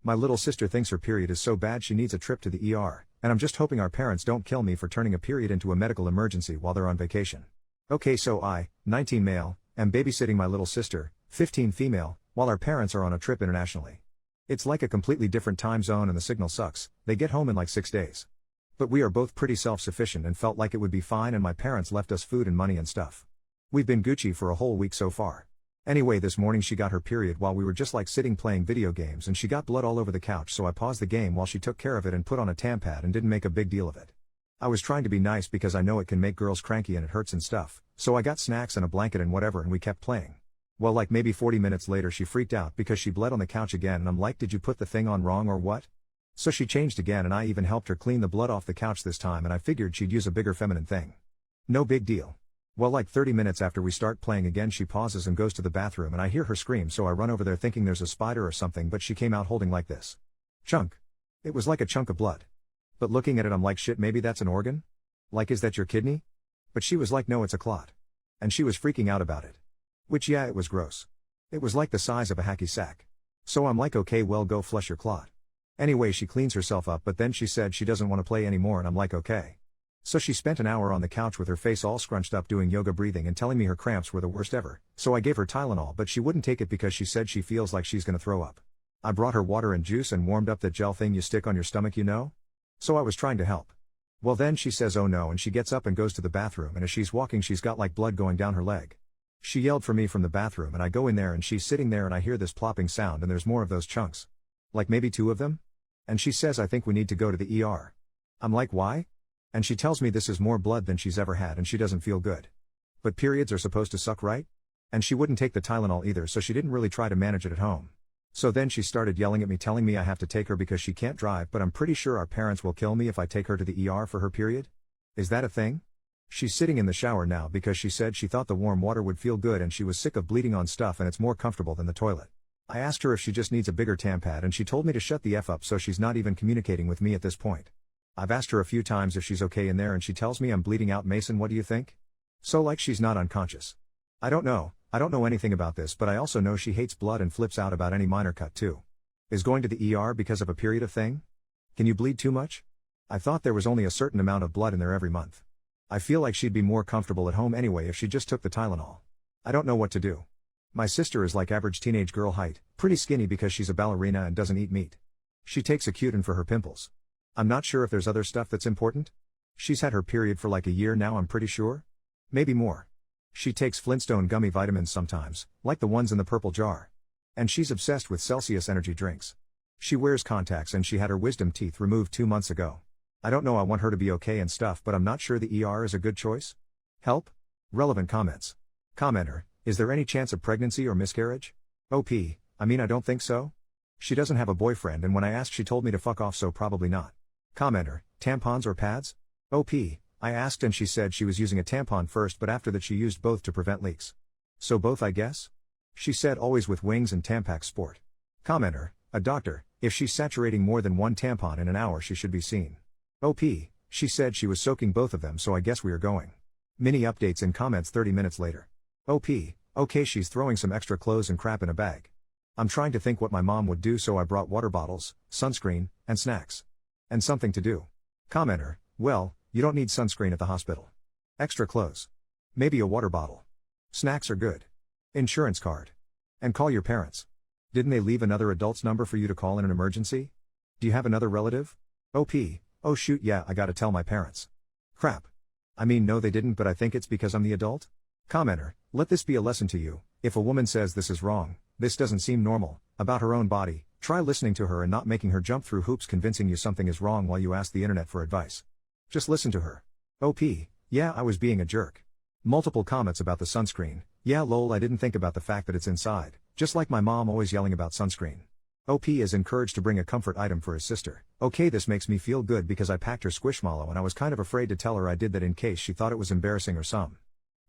My little sister thinks her period is so bad she needs a trip to the ER, and I'm just hoping our parents don't kill me for turning a period into a medical emergency while they're on vacation. Okay, so I, 19 male, am babysitting my little sister, 15 female, while our parents are on a trip internationally. It's like a completely different time zone and the signal sucks. They get home in like 6 days. But we are both pretty self-sufficient and felt like it would be fine, and my parents left us food and money and stuff. We've been Gucci for a whole week so far. Anyway, this morning she got her period while we were just like sitting playing video games, and she got blood all over the couch, so I paused the game while she took care of it and put on a Tampad and didn't make a big deal of it. I was trying to be nice because I know it can make girls cranky and it hurts and stuff, so I got snacks and a blanket and whatever and we kept playing. Well, like maybe 40 minutes later she freaked out because she bled on the couch again, and I'm like, did you put the thing on wrong or what? So she changed again, and I even helped her clean the blood off the couch this time, and I figured she'd use a bigger feminine thing. No big deal. Well, like 30 minutes after we start playing again she pauses and goes to the bathroom, and I hear her scream, so I run over there thinking there's a spider or something, but she came out holding like this chunk. It was like a chunk of blood. But looking at it I'm like, shit, maybe that's an organ? Like, is that your kidney? But she was like, no, it's a clot. And she was freaking out about it. Which, yeah, it was gross. It was like the size of a hacky sack. So I'm like, okay, well, go flush your clot. Anyway, she cleans herself up, but then she said she doesn't want to play anymore, and I'm like, okay. So she spent an hour on the couch with her face all scrunched up doing yoga breathing and telling me her cramps were the worst ever, so I gave her Tylenol, but she wouldn't take it because she said she feels like she's gonna throw up. I brought her water and juice and warmed up that gel thing you stick on your stomach, you know? So I was trying to help. Well, then she says oh no, and she gets up and goes to the bathroom, and as she's walking she's got like blood going down her leg. She yelled for me from the bathroom, and I go in there and she's sitting there, and I hear this plopping sound, and there's more of those chunks. Like maybe 2 of them? And she says, I think we need to go to the ER. I'm like, why? And she tells me this is more blood than she's ever had and she doesn't feel good. But periods are supposed to suck, right? And she wouldn't take the Tylenol either, so she didn't really try to manage it at home. So then she started yelling at me, telling me I have to take her because she can't drive, but I'm pretty sure our parents will kill me if I take her to the ER for her period. Is that a thing? She's sitting in the shower now because she said she thought the warm water would feel good and she was sick of bleeding on stuff and it's more comfortable than the toilet. I asked her if she just needs a bigger Tampad and she told me to shut the F up, so she's not even communicating with me at this point. I've asked her a few times if she's okay in there and she tells me I'm bleeding out. Mason, what do you think? So like she's not unconscious. I don't know anything about this, but I also know she hates blood and flips out about any minor cut too. Is going to the ER because of a period a thing? Can you bleed too much? I thought there was only a certain amount of blood in there every month. I feel like she'd be more comfortable at home anyway if she just took the Tylenol. I don't know what to do. My sister is like average teenage girl height, pretty skinny because she's a ballerina and doesn't eat meat. She takes Accutane for her pimples. I'm not sure if there's other stuff that's important. She's had her period for like a year now, I'm pretty sure. Maybe more. She takes Flintstone gummy vitamins sometimes, like the ones in the purple jar. And she's obsessed with Celsius energy drinks. She wears contacts and she had her wisdom teeth removed 2 months ago. I don't know, I want her to be okay and stuff, but I'm not sure the ER is a good choice. Help? Relevant comments. Commenter, is there any chance of pregnancy or miscarriage? OP, I mean I don't think so. She doesn't have a boyfriend, and when I asked she told me to fuck off, so probably not. Commenter, tampons or pads? OP, I asked and she said she was using a tampon first, but after that she used both to prevent leaks. So both, I guess? She said always with wings and Tampax Sport. Commenter, a doctor, if she's saturating more than 1 tampon in an hour she should be seen. OP, she said she was soaking both of them, so I guess we are going. Mini updates in comments 30 minutes later. OP, okay, she's throwing some extra clothes and crap in a bag. I'm trying to think what my mom would do, so I brought water bottles, sunscreen, and snacks. And something to do. Commenter, well, you don't need sunscreen at the hospital. Extra clothes. Maybe a water bottle. Snacks are good. Insurance card. And call your parents. Didn't they leave another adult's number for you to call in an emergency? Do you have another relative? OP, oh shoot, yeah, I gotta tell my parents. Crap. I mean, no they didn't, but I think it's because I'm the adult. Commenter, let this be a lesson to you. If a woman says this is wrong, this doesn't seem normal, about her own body, try listening to her and not making her jump through hoops convincing you something is wrong while you ask the internet for advice. Just listen to her. OP, yeah, I was being a jerk. Multiple comments about the sunscreen. Yeah, lol, I didn't think about the fact that it's inside, just like my mom always yelling about sunscreen. OP is encouraged to bring a comfort item for his sister. Okay, this makes me feel good because I packed her Squishmallow and I was kind of afraid to tell her I did that in case she thought it was embarrassing or some.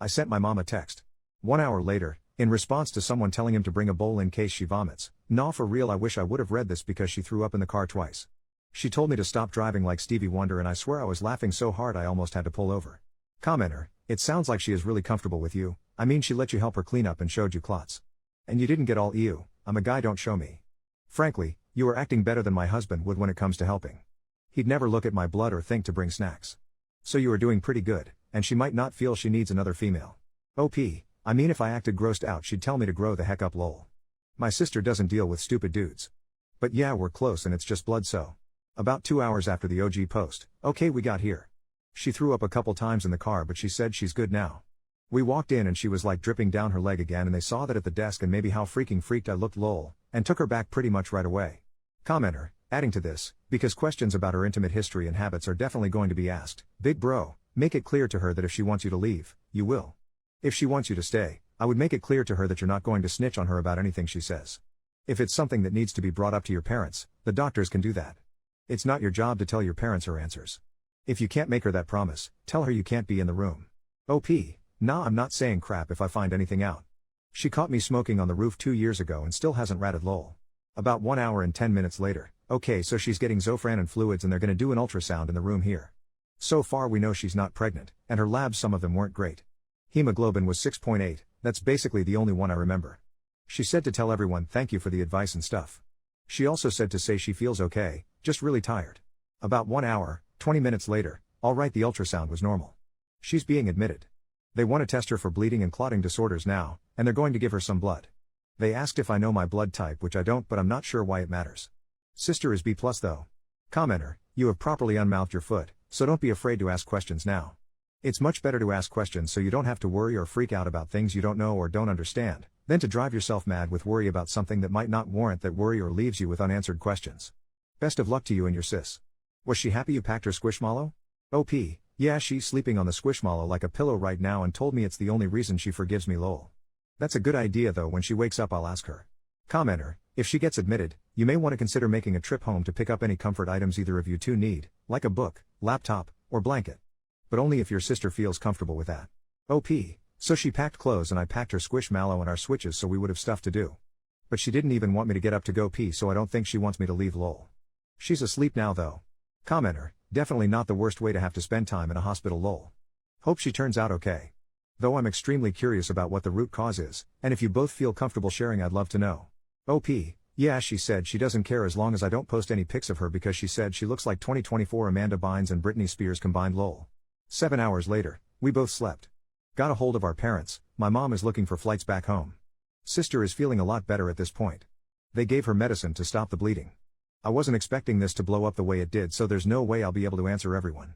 I sent my mom a text. 1 hour later, in response to someone telling him to bring a bowl in case she vomits. Nah, for real, I wish I would have read this because she threw up in the car twice. She told me to stop driving like Stevie Wonder and I swear I was laughing so hard I almost had to pull over. Commenter, it sounds like she is really comfortable with you. I mean, she let you help her clean up and showed you clots. And you didn't get all ew, I'm a guy, don't show me. Frankly, You are acting better than my husband would when it comes to helping. He'd never look at my blood or think to bring snacks. So you are doing pretty good, and she might not feel she needs another female. OP, I mean if I acted grossed out she'd tell me to grow the heck up lol. My sister doesn't deal with stupid dudes. But yeah, we're close and it's just blood so. About 2 hours after the OG post, okay we got here. She threw up a couple times in the car but she said she's good now. We walked in and she was like dripping down her leg again and they saw that at the desk and maybe how freaking freaked I looked lol, and took her back pretty much right away. Commenter, adding to this, because questions about her intimate history and habits are definitely going to be asked, big bro, make it clear to her that if she wants you to leave, you will. If she wants you to stay, I would make it clear to her that you're not going to snitch on her about anything she says. If it's something that needs to be brought up to your parents, the doctors can do that. It's not your job to tell your parents her answers. If you can't make her that promise, tell her you can't be in the room. OP, nah I'm not saying crap if I find anything out. She caught me smoking on the roof 2 years ago and still hasn't ratted lol. About 1 hour and 10 minutes later, okay so she's getting Zofran and fluids and they're gonna do an ultrasound in the room here. So far we know she's not pregnant, and her labs some of them weren't great. Hemoglobin was 6.8, that's basically the only one I remember. She said to tell everyone thank you for the advice and stuff. She also said to say she feels okay, just really tired. About 1 hour, 20 minutes later, alright the ultrasound was normal. She's being admitted. They want to test her for bleeding and clotting disorders now, and they're going to give her some blood. They asked if I know my blood type which I don't but I'm not sure why it matters. Sister is B+ though. Commenter, you have properly unmouthed your foot, so don't be afraid to ask questions now. It's much better to ask questions so you don't have to worry or freak out about things you don't know or don't understand, than to drive yourself mad with worry about something that might not warrant that worry or leaves you with unanswered questions. Best of luck to you and your sis. Was she happy you packed her squishmallow? OP, yeah she's sleeping on the squishmallow like a pillow right now and told me it's the only reason she forgives me lol. That's a good idea though, when she wakes up I'll ask her. Commenter, if she gets admitted, you may want to consider making a trip home to pick up any comfort items either of you two need, like a book, laptop, or blanket. But only if your sister feels comfortable with that. OP, so she packed clothes and I packed her squishmallow and our switches so we would have stuff to do. But she didn't even want me to get up to go pee so I don't think she wants me to leave lol. She's asleep now though. Commenter, definitely not the worst way to have to spend time in a hospital lol. Hope she turns out okay. Though I'm extremely curious about what the root cause is, and if you both feel comfortable sharing I'd love to know. OP, yeah she said she doesn't care as long as I don't post any pics of her because she said she looks like 2024 Amanda Bynes and Britney Spears combined lol. 7 hours later, we both slept. Got a hold of our parents, my mom is looking for flights back home. Sister is feeling a lot better at this point. They gave her medicine to stop the bleeding. I wasn't expecting this to blow up the way it did so there's no way I'll be able to answer everyone.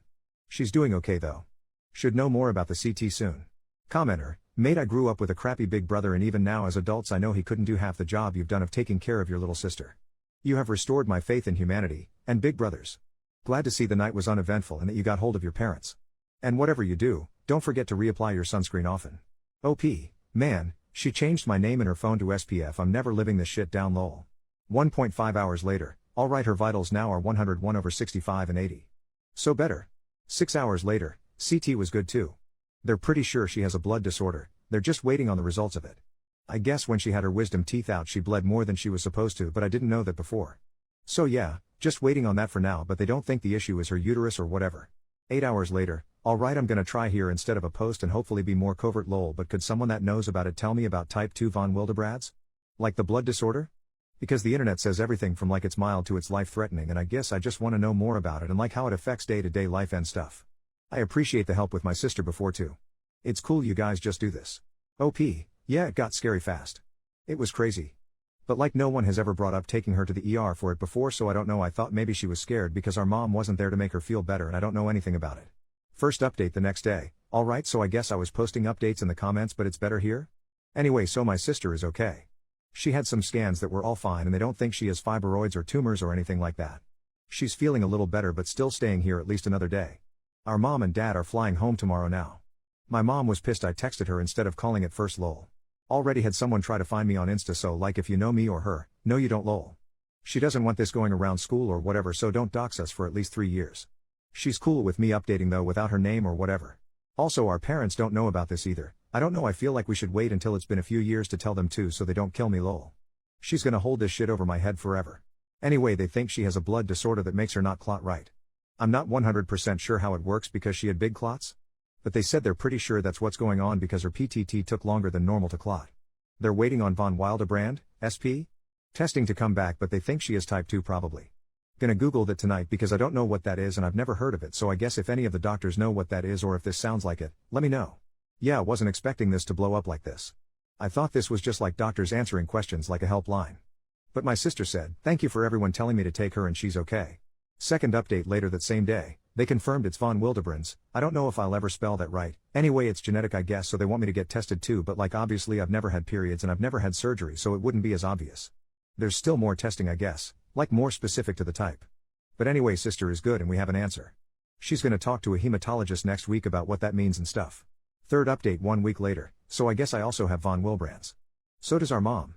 She's doing okay though. Should know more about the CT soon. Commenter, mate I grew up with a crappy big brother and even now as adults I know he couldn't do half the job you've done of taking care of your little sister. You have restored my faith in humanity, and big brothers. Glad to see the night was uneventful and that you got hold of your parents. And whatever you do, don't forget to reapply your sunscreen often. OP, man, she changed my name in her phone to SPF I'm never living this shit down lol. 1.5 hours later, alright her vitals now are 101/65 and 80. So better. 6 hours later, CT was good too. They're pretty sure she has a blood disorder, they're just waiting on the results of it. I guess when she had her wisdom teeth out she bled more than she was supposed to but I didn't know that before. So yeah, just waiting on that for now but they don't think the issue is her uterus or whatever. 8 hours later, alright I'm gonna try here instead of a post and hopefully be more covert lol but could someone that knows about it tell me about type 2 von Willebrand's? Like the blood disorder? Because the internet says everything from like it's mild to it's life-threatening and I guess I just want to know more about it and like how it affects day-to-day life and stuff. I appreciate the help with my sister before too. It's cool you guys just do this. OP, yeah it got scary fast. It was crazy. But like no one has ever brought up taking her to the ER for it before so I don't know I thought maybe she was scared because our mom wasn't there to make her feel better and I don't know anything about it. First update the next day, alright so I guess I was posting updates in the comments but it's better here? Anyway so my sister is okay. She had some scans that were all fine and they don't think she has fibroids or tumors or anything like that. She's feeling a little better but still staying here at least another day. Our mom and dad are flying home tomorrow now. My mom was pissed I texted her instead of calling at first lol. Already had someone try to find me on Insta so like if you know me or her, no you don't lol. She doesn't want this going around school or whatever so don't dox us for at least 3 years. She's cool with me updating though without her name or whatever. Also our parents don't know about this either. I don't know I feel like we should wait until it's been a few years to tell them too so they don't kill me lol. She's gonna hold this shit over my head forever. Anyway they think she has a blood disorder that makes her not clot right. I'm not 100% sure how it works because she had big clots. But they said they're pretty sure that's what's going on because her PTT took longer than normal to clot. They're waiting on von Willebrand, SP? Testing to come back but they think she is type 2 probably. Gonna Google that tonight because I don't know what that is and I've never heard of it, so I guess if any of the doctors know what that is or if this sounds like it, let me know. Yeah, wasn't expecting this to blow up like this. I thought this was just like doctors answering questions like a helpline. But my sister said, thank you for everyone telling me to take her and she's okay. Second update later that same day, they confirmed it's von Willebrand's. I don't know if I'll ever spell that right. Anyway, it's genetic I guess, so they want me to get tested too, but like obviously I've never had periods and I've never had surgery, so it wouldn't be as obvious. There's still more testing I guess, like more specific to the type. But anyway, sister is good and we have an answer. She's gonna talk to a hematologist next week about what that means and stuff. Third update 1 week later, so I guess I also have von Willebrand's. So does our mom.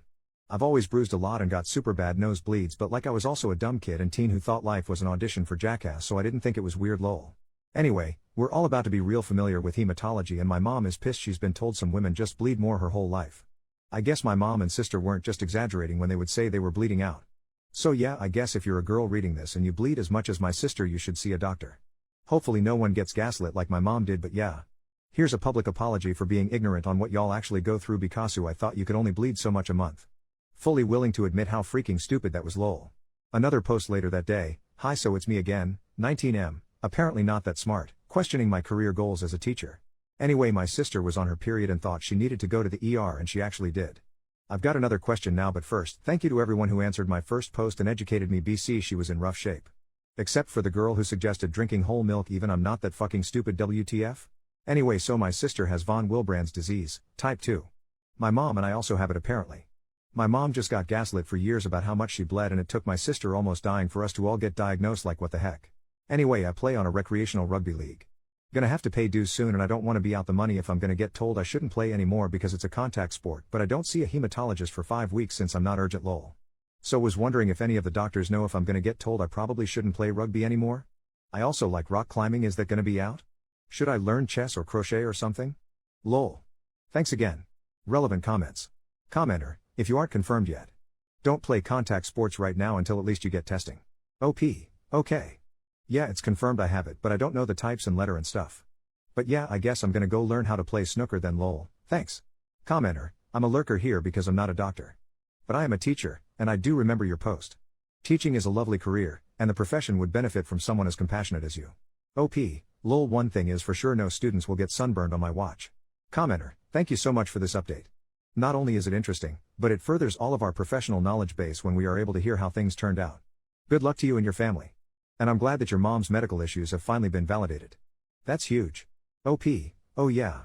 I've always bruised a lot and got super bad nosebleeds, but like I was also a dumb kid and teen who thought life was an audition for Jackass, so I didn't think it was weird lol. Anyway, we're all about to be real familiar with hematology and my mom is pissed she's been told some women just bleed more her whole life. I guess my mom and sister weren't just exaggerating when they would say they were bleeding out. So yeah, I guess if you're a girl reading this and you bleed as much as my sister you should see a doctor. Hopefully no one gets gaslit like my mom did, but yeah. Here's a public apology for being ignorant on what y'all actually go through because I thought you could only bleed so much a month. Fully willing to admit how freaking stupid that was lol. Another post later that day, hi so it's me again, 19M, apparently not that smart, questioning my career goals as a teacher. Anyway, my sister was on her period and thought she needed to go to the ER and she actually did. I've got another question now, but first, thank you to everyone who answered my first post and educated me. BC she was in rough shape. Except for the girl who suggested drinking whole milk, even I'm not that fucking stupid WTF. Anyway, so my sister has von Willebrand's disease, type 2. My mom and I also have it apparently. My mom just got gaslit for years about how much she bled and it took my sister almost dying for us to all get diagnosed, like what the heck. Anyway, I play on a recreational rugby league. Gonna have to pay dues soon and I don't want to be out the money if I'm gonna get told I shouldn't play anymore because it's a contact sport, but I don't see a hematologist for 5 weeks since I'm not urgent lol. So was wondering if any of the doctors know if I'm gonna get told I probably shouldn't play rugby anymore? I also like rock climbing, is that gonna be out? Should I learn chess or crochet or something? Lol. Thanks again. Relevant comments. Commenter, if you aren't confirmed yet, don't play contact sports right now until at least you get testing. OP, okay. Yeah, it's confirmed I have it, but I don't know the types and letter and stuff. But yeah, I guess I'm gonna go learn how to play snooker then lol. Thanks. Commenter, I'm a lurker here because I'm not a doctor. But I am a teacher, and I do remember your post. Teaching is a lovely career, and the profession would benefit from someone as compassionate as you. OP, lol. One thing is for sure, no students will get sunburned on my watch. Commenter, thank you so much for this update. Not only is it interesting, but it furthers all of our professional knowledge base when we are able to hear how things turned out. Good luck to you and your family. And I'm glad that your mom's medical issues have finally been validated. That's huge. OP, oh yeah.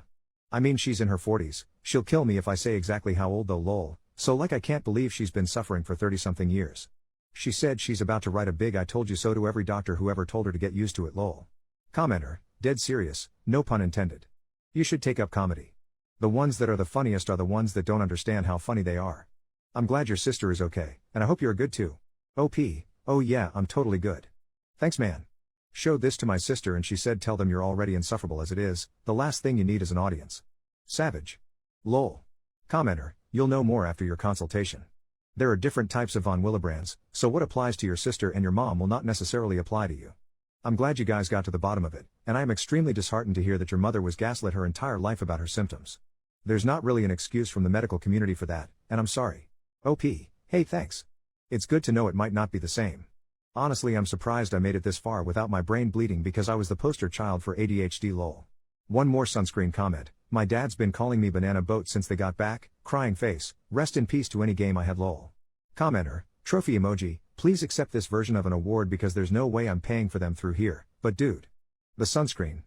I mean, she's in her 40s, she'll kill me if I say exactly how old though lol, so like I can't believe she's been suffering for 30-something years. She said she's about to write a big I told you so to every doctor who ever told her to get used to it lol. Commenter, dead serious, no pun intended. You should take up comedy. The ones that are the funniest are the ones that don't understand how funny they are. I'm glad your sister is okay, and I hope you're good too. OP, oh yeah, I'm totally good. Thanks man. Showed this to my sister and she said tell them you're already insufferable as it is, the last thing you need is an audience. Savage. Lol. Commenter, you'll know more after your consultation. There are different types of von Willebrand's, so what applies to your sister and your mom will not necessarily apply to you. I'm glad you guys got to the bottom of it, and I am extremely disheartened to hear that your mother was gaslit her entire life about her symptoms. There's not really an excuse from the medical community for that, and I'm sorry. OP, hey thanks. It's good to know it might not be the same. Honestly, I'm surprised I made it this far without my brain bleeding because I was the poster child for ADHD lol. One more sunscreen comment, my dad's been calling me banana boat since they got back, crying face, rest in peace to any game I had lol. Commenter, trophy emoji, please accept this version of an award because there's no way I'm paying for them through here, but dude. The sunscreen,